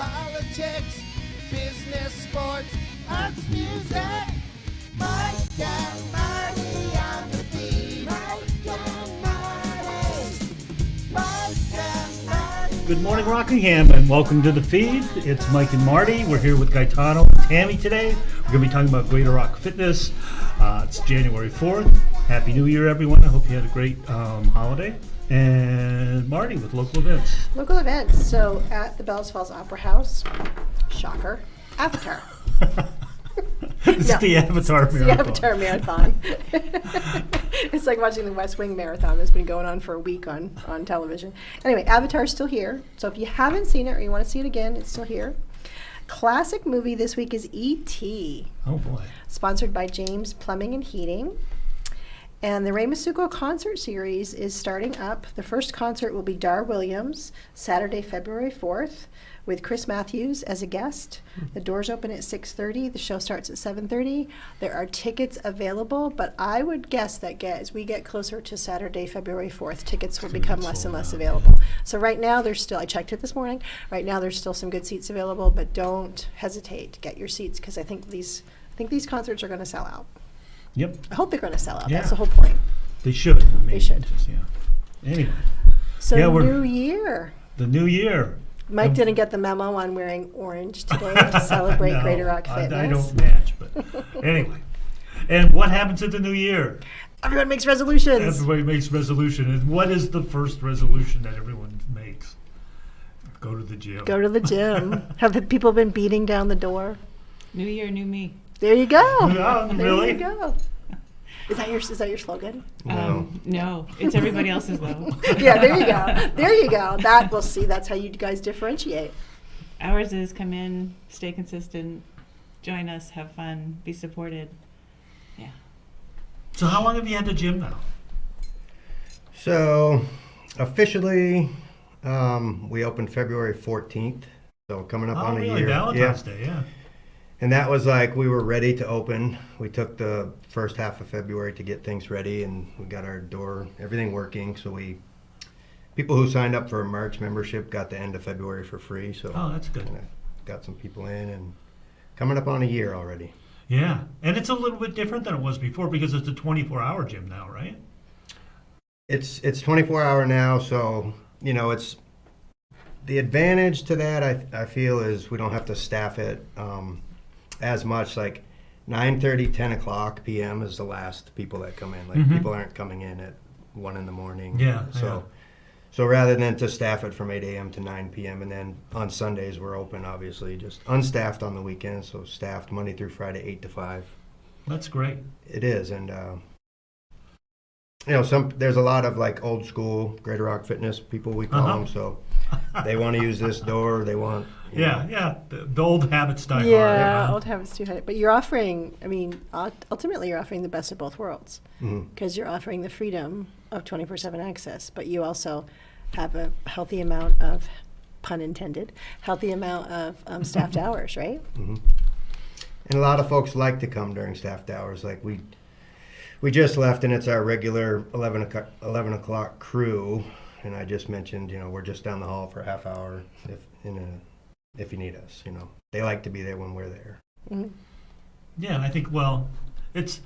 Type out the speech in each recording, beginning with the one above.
politics, business, sports, arts, music. Mike and Marty on the beat. Mike and Marty. Mike and Marty. Good morning, Rockingham, and welcome to the feed. It's Mike and Marty. We're here with Gaetano and Tammy today. We're going to be talking about Greater Rock Fitness. It's January 4th. Happy New Year, everyone. I hope you had a great holiday. And Marty with local events. Local events. So at the Bells Falls Opera House, shocker, Avatar. It's the Avatar Marathon. The Avatar Marathon. It's like watching the West Wing Marathon that's been going on for a week on television. Anyway, Avatar's still here. So if you haven't seen it or you want to see it again, it's still here. Classic movie this week is E.T. Oh, boy. Sponsored by James Plumbing and Heating. And the Ray Masuko concert series is starting up. The first concert will be Dar Williams, Saturday, February 4th, with Chris Matthews as a guest. The doors open at 6:30. The show starts at 7:30. There are tickets available, but I would guess that as we get closer to Saturday, February 4th, tickets will become less and less available. So right now, there's still, I checked it this morning, right now there's still some good seats available, but don't hesitate to get your seats because I think these concerts are going to sell out. Yep. I hope they're going to sell out. Yeah. That's the whole point. They should. They should. Yeah. Anyway. So Yeah, New Year. The new year. Mike didn't get the memo on wearing orange today to celebrate No, Greater Rock Fitness. I don't match, but anyway. And what happens at the new year? Everyone makes resolutions. Everybody makes resolution. And what is the first resolution that everyone makes? Go to the gym. Go to the gym. Have the people been beating down the door? New year, new me. There you go. Yeah, there really? you go. Is that your slogan? No, it's everybody else's though. Yeah, there you go. There you go. We'll see. That's how you guys differentiate. Ours is come in, stay consistent, join us, have fun, be supported. Yeah. So how long have you had the gym now? So, officially, we opened February 14th. So coming up on a really? year. Valentine's Day, yeah. And that was like we were ready to open. We took the first half of February to get things ready, and we got our door, everything working. So people who signed up for a March membership got the end of February for free. So that's good. Got some people in, and coming up on a year already. Yeah, and it's a little bit different than it was before because it's a 24-hour gym now, right? It's 24-hour now, so it's the advantage to that. I feel is we don't have to staff it as much. Like 9:30, 10 o'clock p.m. is the last people that come in. Like people aren't coming in at 1 in the morning. Yeah. So rather than to staff it from 8 a.m. to 9 p.m. and then on Sundays we're open, obviously just unstaffed on the weekends. So staffed Monday through Friday, 8 to 5. That's great. It is, and there's a lot of like old school Greater Rock Fitness people we call them. So they want to use this door. They want. The old habits die hard. Yeah, old habits do hard. But you're offering, ultimately you're offering the best of both worlds because you're offering the freedom of 24/7 access, but you also have a healthy amount of, pun intended, healthy amount of staffed hours, right? Mm-hmm. And a lot of folks like to come during staffed hours. Like we just left, and it's our regular 11 o'clock crew. And I just mentioned, we're just down the hall for a half hour if you need us. They like to be there when we're there. Mm-hmm. Yeah, and I think, it's,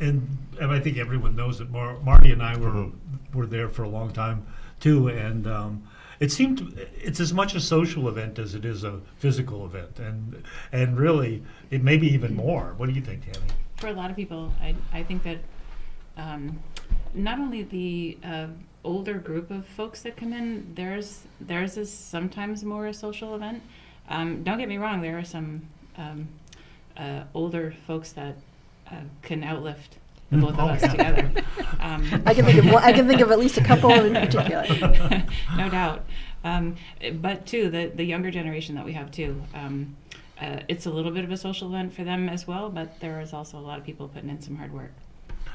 and I think everyone knows that Marty and I were there for a long time too, and it's as much a social event as it is a physical event, and really it may be even more. What do you think, Tammy? For a lot of people, I think that not only the older group of folks that come in, theirs is sometimes more a social event. Don't get me wrong, there are some older folks that can outlift the both of us together. I can think of at least a couple in particular. No doubt. But too, the younger generation that we have too, it's a little bit of a social event for them as well, but there is also a lot of people putting in some hard work.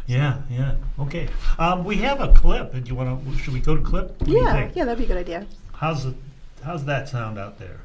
Yeah. Okay. We have a clip. Should we go to clip? What do you think? Yeah, that'd be a good idea. How's that sound out there?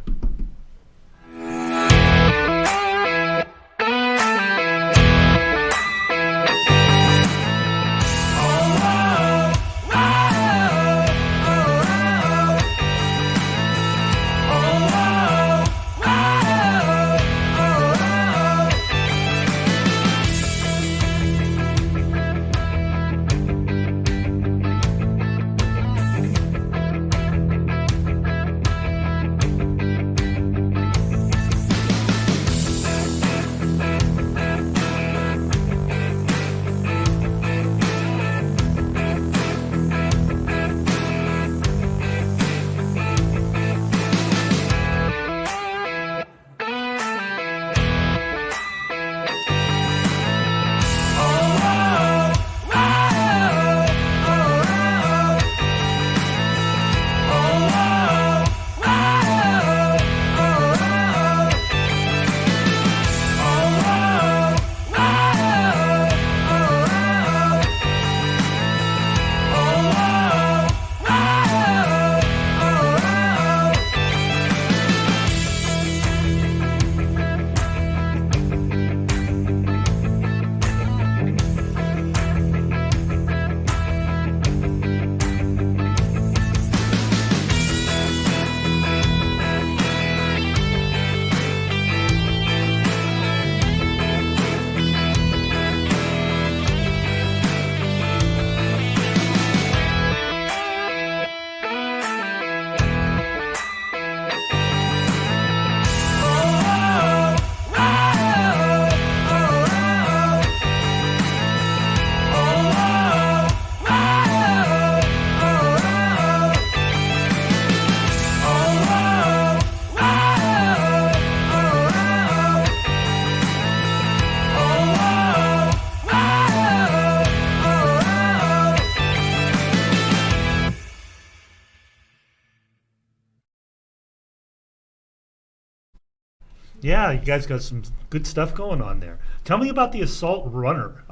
Yeah, you guys got some good stuff going on there. Tell me about the assault runner.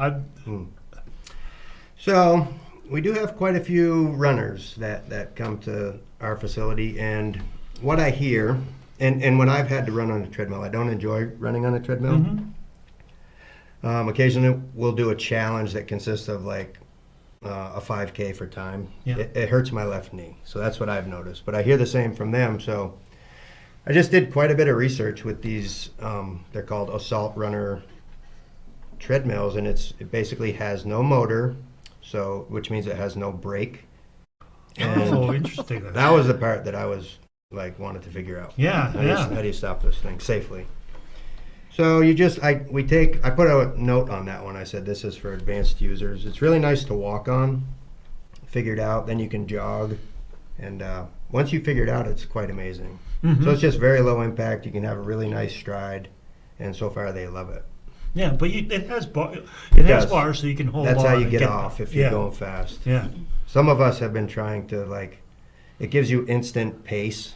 So we do have quite a few runners that come to our facility, and what I hear, and when I've had to run on a treadmill, I don't enjoy running on a treadmill. Occasionally we'll do a challenge that consists of like a 5K for time. Yeah. It hurts my left knee, so that's what I've noticed. But I hear the same from them, so I just did quite a bit of research with these. They're called assault runner treadmills, and it basically has no motor, so which means it has no brake. And Oh, interesting. that was the part that I was like wanted to figure out. Yeah, How do you stop this thing safely? So you just I put a note on that one. I said this is for advanced users. It's really nice to walk on. Figured out, then you can jog, and once you figure it out, it's quite amazing. So it's just very low impact. You can have a really nice stride, and so far they love it. Yeah, but it has has does. bars so you can hold That's on. how you and get off if you're going fast. Yeah. Some of us have been trying to it gives you instant pace.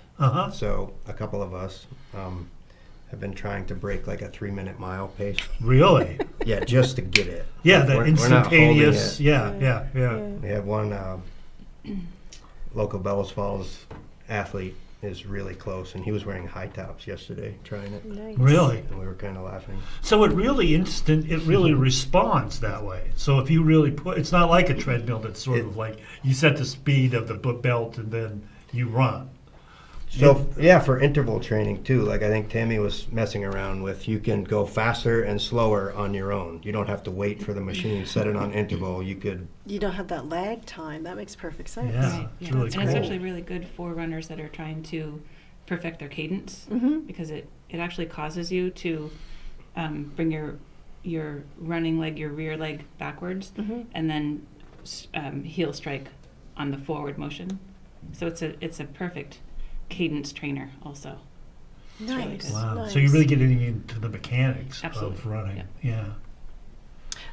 So a couple of us have been trying to break like a 3-minute mile pace. Really? Yeah, just to get it. Yeah, Like, the we're not holding instantaneous. it. Yeah. We have one local Bellows Falls athlete is really close, and he was wearing high tops yesterday trying it, Nice. Really? and we were kind of laughing. So it really responds that way. So if you really it's not like a treadmill that's sort of like you set the speed of the belt and then you run. So yeah, for interval training too, like I think Tammy was messing around with, you can go faster and slower on your own. You don't have to wait for the machine, set it on interval. You could. You don't have that lag time. That makes perfect sense. Yeah. Right, it's yeah. really And cool. it's actually really good for runners that are trying to perfect their cadence because it actually causes you to bring your running leg, your rear leg backwards, and then heel strike on the forward motion. So it's a perfect cadence trainer also. really Nice. good. Wow. Nice. So you're really getting into the mechanics Absolutely. of running. Yep. Yeah.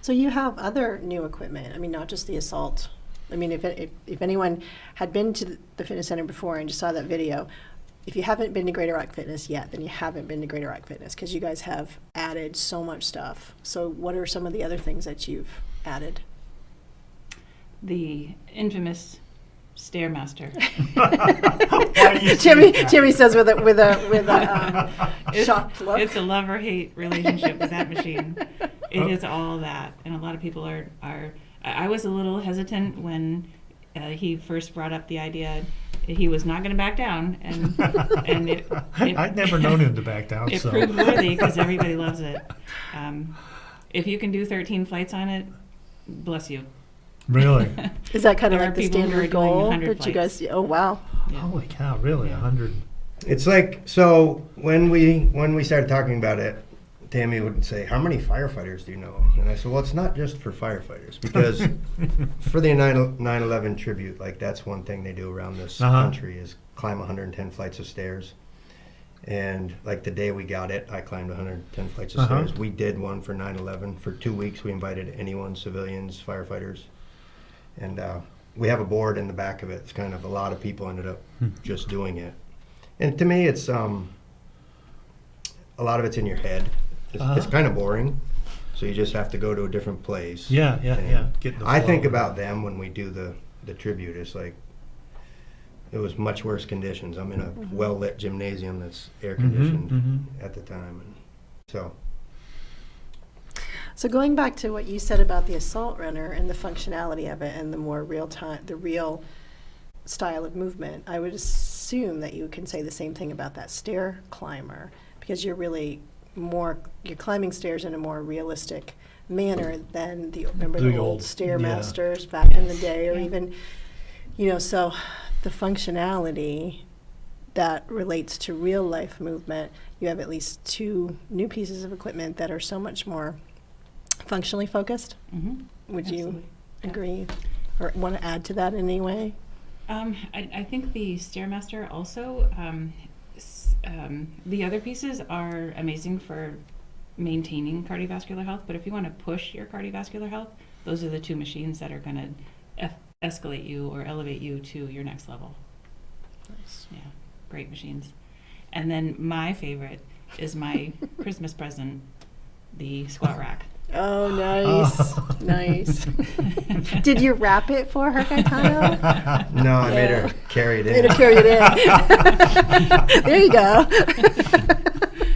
So you have other new equipment. I mean, not just the assault. I mean, if anyone had been to the fitness center before and just saw that video, if you haven't been to Greater Rock Fitness yet, then you haven't been to Greater Rock Fitness because you guys have added so much stuff. So what are some of the other things that you've added? The infamous Stairmaster. Why do you say that? Jimmy says with a shocked look. It's a love or hate relationship with that machine. It is all that, and a lot of people are. I was a little hesitant when he first brought up the idea. He was not going to back down, and it I'd never known him to back down. it So. proved worthy because everybody loves it. If you can do 13 flights on it, bless you. Really? Is that kind of There like are the people who are standard doing goal 100 that you guys? flights. Oh wow! Yeah. Holy cow! Really? Yeah. 100? It's like, so when we started talking about it, Tammy would say, "How many firefighters do you know?" And I said, "Well, it's not just for firefighters, because for the 9/11 tribute, like that's one thing they do around this country is climb 110 flights of stairs." And like the day we got it, I climbed 110 flights of stairs. We did one for 9/11 for 2 weeks. We invited anyone, civilians, firefighters, and we have a board in the back of it. It's kind of a lot of people ended up just doing it. And to me, it's a lot of it's in your head. It's kind of boring, so you just have to go to a different place. Yeah. And Get in the I flow. think about them when we do the tribute. It's like it was much worse conditions. I'm in a well-lit gymnasium that's air conditioned at the time, and so. So going back to what you said about the assault runner and the functionality of it and the more the real style of movement, I would assume that you can say the same thing about that stair climber because you're climbing stairs in a more realistic manner than the old Stairmasters back in the day, or even, so the functionality that relates to real life movement, you have at least 2 new pieces of equipment that are so much more functionally focused. Would Absolutely. you agree or want to add to that in any way? I think the Stairmaster also, the other pieces are amazing for maintaining cardiovascular health, but if you want to push your cardiovascular health, those are the 2 machines that are going to escalate you or elevate you to your next level. Nice. Yeah, great machines. And then my favorite is my Christmas present, the squat rack. Oh, nice. Nice. Did you wrap it for her, Gaetano? No, I made her carry it Made in. her carry it in. There you go.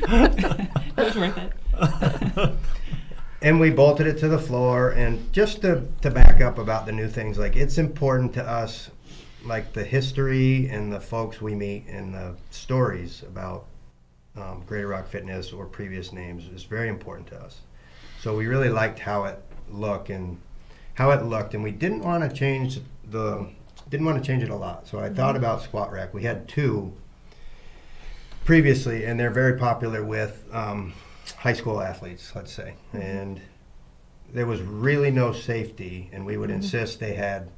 It was worth it. And we bolted it to the floor. And just to back up about the new things, like, it's important to us, like the history and the folks we meet and the stories about Greater Rock Fitness or previous names is very important to us. So we really liked how it looked, and we didn't want to change it a lot. So I thought about squat rack. We had 2 previously, and they're very popular with high school athletes, let's say. And there was really no safety, and we would insist they had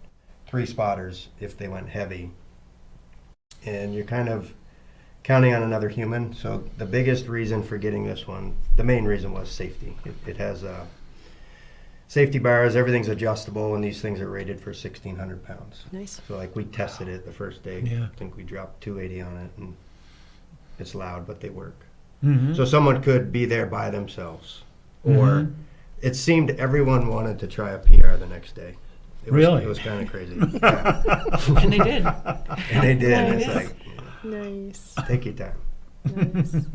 3 spotters if they went heavy. And you're kind of counting on another human. So the biggest reason for getting this one, the main reason, was safety. It has safety bars, everything's adjustable, and these things are rated for 1,600 pounds. Nice. So like we tested it the first day. Yeah. I think we dropped 280 on it, and it's loud, but they work. Mhm. So someone could be there by themselves, or it seemed everyone wanted to try a PR the next day. Really? It was kind of crazy. Yeah. And they did. And they did. And it's Nice. like, Nice. take your time. Nice.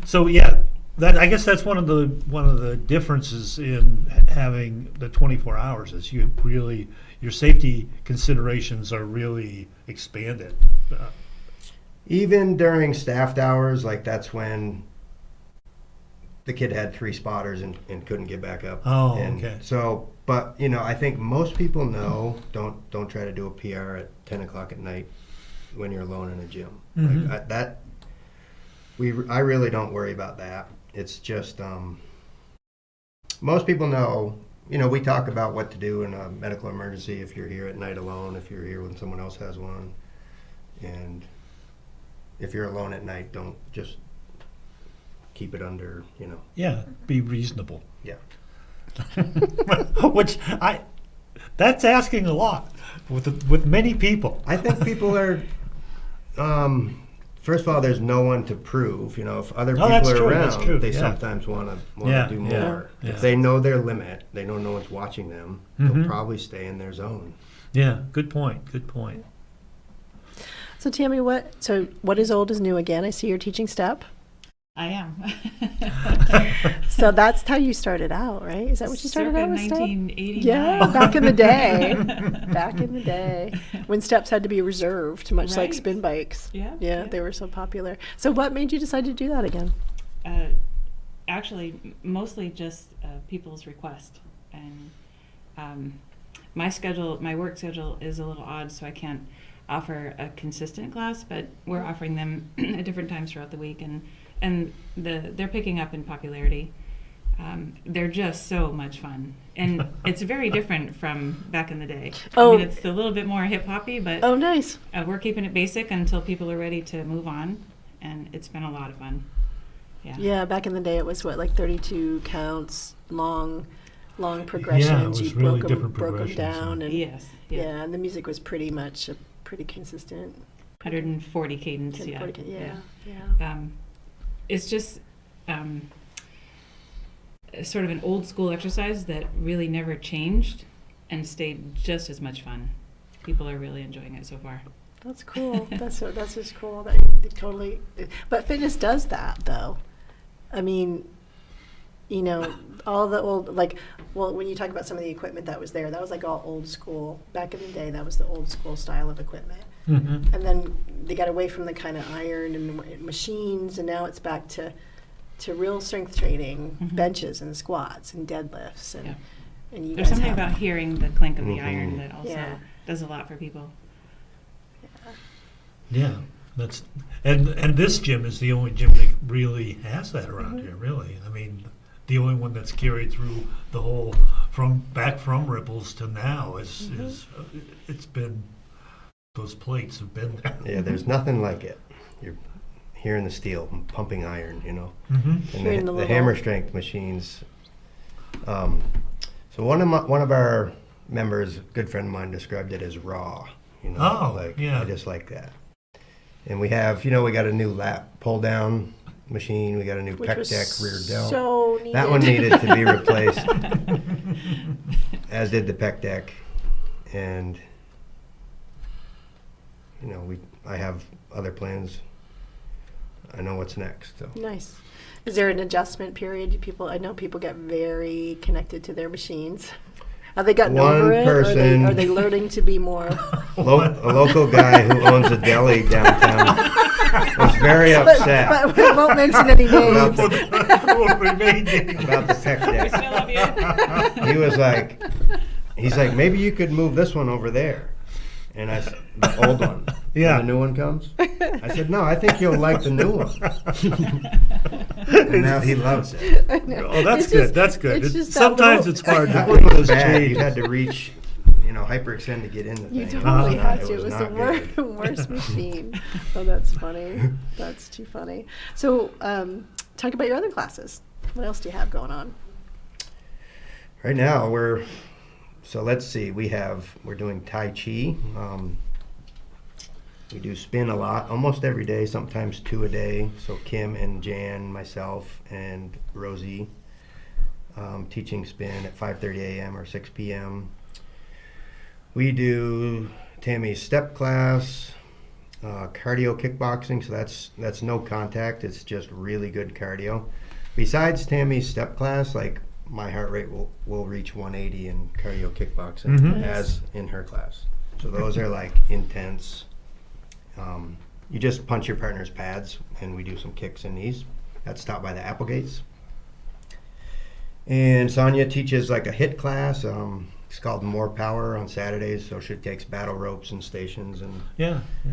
So yeah, I guess that's one of the differences in having the 24 hours is your safety considerations are really expanded. Even during staffed hours, like that's when the kid had 3 spotters and couldn't get back up. Oh, and okay. So, but I think most people know don't try to do a PR at 10 o'clock at night when you're alone in a gym. Mhm. Like I really don't worry about that. It's just most people know. We talk about what to do in a medical emergency if you're here at night alone, if you're here when someone else has one, and if you're alone at night, don't just keep it under. Yeah, be reasonable. Yeah. Which that's asking a lot with many people. I think people are. First of all, there's no one to prove. If other people that's are true, around, that's true, they yeah. sometimes want to Yeah, do yeah, more. yeah. If they know their limit, they know no one's watching them. Mhm. They'll probably stay in their zone. Yeah, good point. Good point. So Tammy, what is old is new again? I see you're teaching step. I am. So that's how you started out, right? Is that what you started Circa out with step? 1989. Yeah, back in the day. Back in the day, when steps had to be reserved, much like Right. spin bikes. Yeah. Yeah, they were so popular. So what made you decide to do that again? Actually, mostly just people's request, and my work schedule is a little odd, so I can't offer a consistent class. But we're offering them at different times throughout the week, and they're picking up in popularity. They're just so much fun, and it's very different from back in the day. Oh. I mean, it's a little bit more hip hoppy, but Oh, nice. we're keeping it basic until people are ready to move on, and it's been a lot of fun. Yeah. Yeah, back in the day, it was what, like 32 counts, long progressions. was You really broke different them progressions, down, and Yes. Yeah. yeah, and the music was pretty much pretty consistent. 140 cadence. Yeah. 40, yeah. It's just sort of an old school exercise that really never changed and stayed just as much fun. People are really enjoying it so far. That's cool. That's just cool. Totally. But fitness does that, though. I mean, all the old, when you talk about some of the equipment that was there, that was like all old school. Back in the day, that was the old school style of equipment. Mm-hmm. And then they got away from the kind of iron and machines, and now it's back to real strength training, Mhm. benches and squats and deadlifts. Yeah. And you There's guys something have- about hearing the clink of the Mhm. iron that also Yeah. does a lot for people. Yeah, that's and this gym is the only gym that really has that around Mhm. here. Really, I mean, the only one that's carried through the whole from Ripples to now is it's been those plates have been there. Yeah, there's nothing like it. You're hearing the steel, pumping iron, Mm-hmm. and Hearing the the little- hammer strength machines. So one of our members, a good friend of mine, described it as raw. Oh, like yeah. I just like that. And we have, we got a new lap pull down machine. We got a new Which pec was deck rear delt. so needed. That one needed to be replaced, as did the pec deck. And, I have other plans. I know what's next. So. Nice. Is there an adjustment period? I know people get very connected to their machines. Have they gotten One over it? person- Or are they learning to be more? A local guy who owns a deli downtown was very upset But we won't mention any about names. the pec We deck. still love you. He's like, maybe you could move this one over there. And I said, the old one. Yeah. When the new one comes? I said, no, I think you'll like the new one. And now he loves it. I know. Oh, that's It's good. just- That's good. it's just that Sometimes little- it's hard to That put one was those bad. change. You had to reach, hyperextend to get in the thing. You It totally was had not- to. It was not the good. worst machine. Oh, that's funny. That's too funny. So, talk about your other classes. What else do you have going on? Right now, let's see, we're doing Tai Chi. We do spin a lot, almost every day, sometimes 2 a day. So Kim and Jan, myself, and Rosie teaching spin at 5:30 a.m. or 6 p.m. We do Tammy's step class, cardio kickboxing, so that's no contact, it's just really good cardio. Besides Tammy's step class, like my heart rate will reach 180 in cardio kickboxing Mhm. as in her class. So those are like intense. You just punch your partner's pads and we do some kicks and knees. That's taught by the Applegates. And Sonia teaches like a HIIT class. It's called More Power on Saturdays. So she takes battle ropes and stations and Yeah, yeah.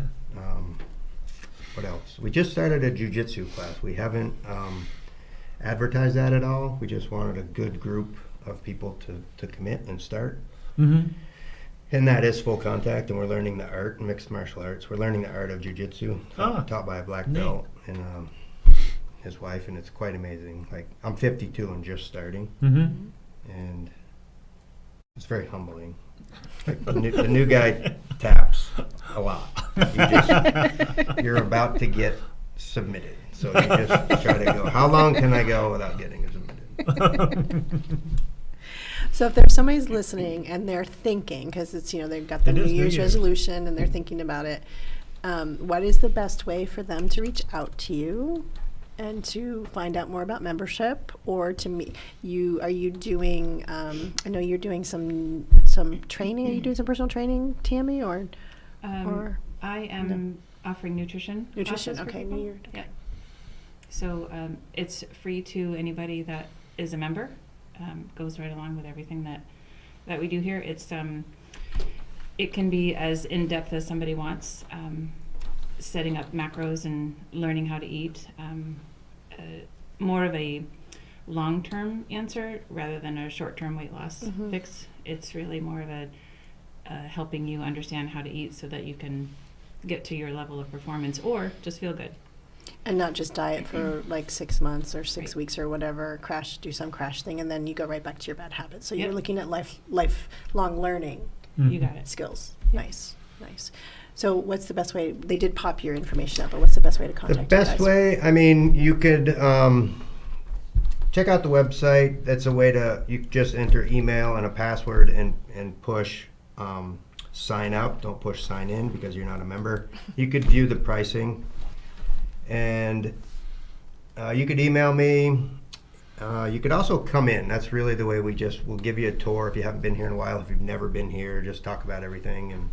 what else? We just started a jiu-jitsu class. We haven't advertised that at all. We just wanted a good group of people to commit and start. Mm-hmm. And that is full contact, and we're learning the art, mixed martial arts. We're learning the art of jiu-jitsu, taught by a black neat. belt and his wife, and it's quite amazing. Like, I'm 52 and just starting, Mm-hmm. and it's very humbling. Like, the new guy taps a lot. You're about to get submitted, so you just try to go, how long can I go without getting submitted? So if there's somebody's listening and they're thinking, because it's, they've got the It New is New Year's Year's. resolution and they're thinking about it, what is the best way for them to reach out to you and to find out more about membership, or to meet you? Are you doing, I know you're doing some training. Are you doing some personal training, Tammy, or? I am offering nutrition. Nutrition, classes for okay, people. New Year, okay. Yeah. So it's free to anybody that is a member. Goes right along with everything that we do here. It's it can be as in depth as somebody wants. Setting up macros and learning how to eat. More of a long-term answer rather than a short-term weight loss Mhm. fix. It's really more of a helping you understand how to eat so that you can get to your level of performance or just feel good. And not just diet for like 6 months or 6 Right. weeks or whatever, do some crash thing, and then you go right back to your bad habits. So you're Yep. looking at lifelong learning You got it. skills. Yep. Nice. So what's the best way? They did pop your information up, but what's the best way to The contact you best guys? way, I mean, you could check out the website. That's a way you just enter email and a password and push sign up. Don't push sign in because you're not a member. You could view the pricing, and you could email me. You could also come in. That's really the way we'll give you a tour if you haven't been here in a while. If you've never been here, just talk about everything. And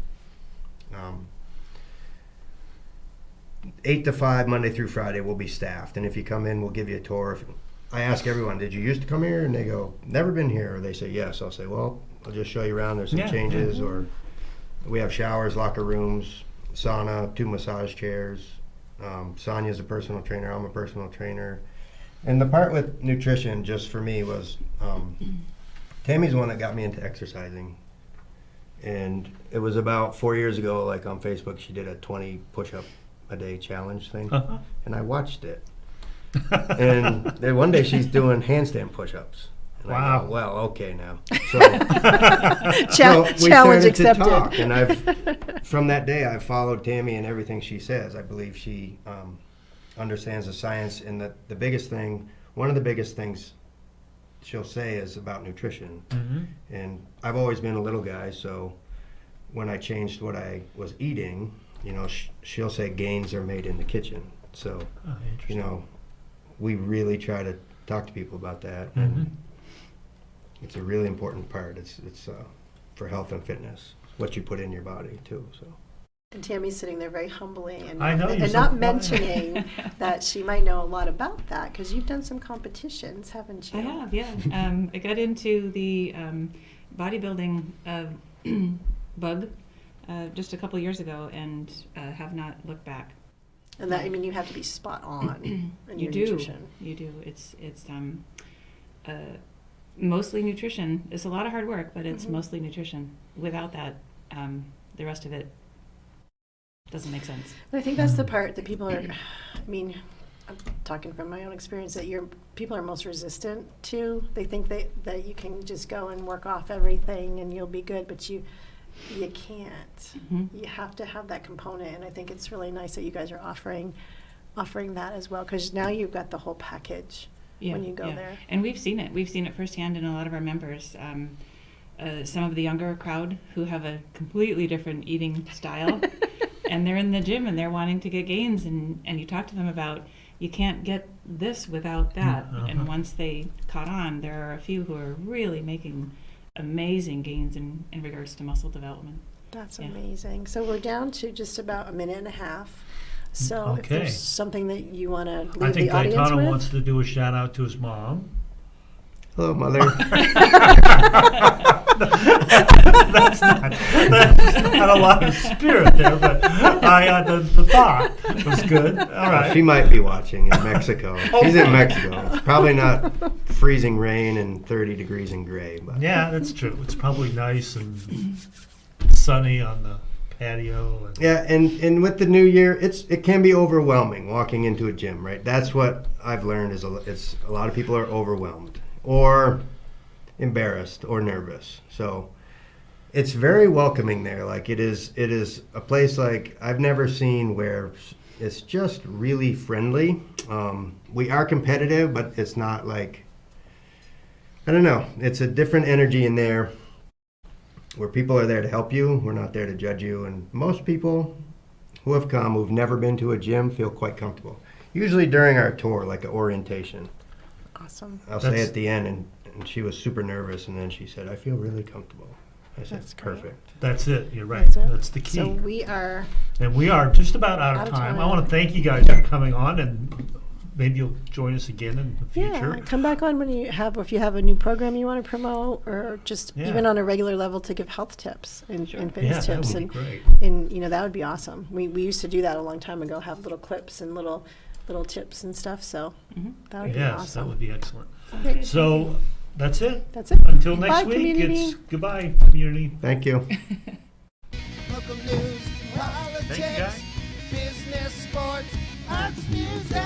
8 to 5, Monday through Friday, we'll be staffed. And if you come in, we'll give you a tour. I ask everyone, did you used to come here? And they go, never been here. Or they say, yes. I'll say, well, I'll just show you around. There's some Yeah. changes. Or we have showers, locker rooms, sauna, 2 massage chairs. Sonia's a personal trainer. I'm a personal trainer. And the part with nutrition, just for me, was Tammy's the one that got me into exercising. And it was about 4 years ago, like on Facebook, she did a 20 push-up a day challenge thing. Uh-huh. And I watched it. And then one day she's doing handstand push-ups. And I Wow. go, well, okay now. So, Challenge we started accepted. to talk, and from that day, I've followed Tammy and everything she says. I believe she understands the science, and the biggest thing, one of the biggest things she'll say is about nutrition. Mm-hmm. And I've always been a little guy, so when I changed what I was eating, you know, she'll say gains are made in the kitchen. So, Oh, you interesting. know, we really try to talk to people about that. Mhm. And it's a really important part. It's for health and fitness, what you put in your body too. So. And Tammy's sitting there very humbly and, I know, you're and so not quiet. mentioning that she might know a lot about that because you've done some competitions, haven't you? I have, yeah. I got into the bodybuilding bug just a couple years ago and have not looked back. And that, I mean, you have to be spot on in You your do. nutrition. You do. It's mostly nutrition. It's a lot of hard work, but it's mostly nutrition. Without that, the rest of it doesn't make sense. And I think that's the part that people are, I mean, I'm talking from my own experience, that people are most resistant to. They think that you can just go and work off everything and you'll be good, but you can't. Mhm. You have to have that component, and I think it's really nice that you guys are offering that as well, because now you've got the whole package when you go there. And we've seen it. We've seen it firsthand in a lot of our members. Some of the younger crowd who have a completely different eating style, and they're in the gym and they're wanting to get gains, and you talk to them about you can't get this without that. And once they caught on, there are a few who are really making amazing gains in regards to muscle development. That's Yeah. amazing. So we're down to just about a minute and a half. So if Okay. there's something that you want to I leave think the audience Gaetano with. wants to do a shout out to his mom. Hello, Mother. That's not a lot of spirit there, but the thought was good. All right. She might be watching in Mexico. She's in Mexico. It's probably not freezing rain and 30 degrees and gray. But Yeah, that's true. It's probably nice and sunny on the patio. And yeah, and with the new year, it can be overwhelming walking into a gym, right? That's what I've learned is a lot of people are overwhelmed or embarrassed or nervous. So it's very welcoming there. Like it is a place like I've never seen where it's just really friendly. We are competitive, but it's not like, I don't know. It's a different energy in there where people are there to help you. We're not there to judge you. And most people who have come, who've never been to a gym, feel quite comfortable. Usually during our tour, like an orientation. Awesome. I'll say at the end, and she was super nervous, and then she said, I feel really comfortable. I said, That's great. perfect. that's it. You're right. That's it. That's the key. So we are, And we are just about out of time. I want to thank you guys for coming on, and maybe you'll join us again in the future. yeah, come back on when if you have a new program you want to promote, or just Yeah. even on a regular level to give health tips and Yeah, fitness that tips. would And be great. And that would be awesome. We used to do that a long time ago, have little clips and little tips and stuff. So that would be Yes, awesome. that would be excellent. Okay. So that's it. That's it. Until next Bye, week, community. it's goodbye, community. Thank you. Local news, politics, guys. business, sports, arts, music.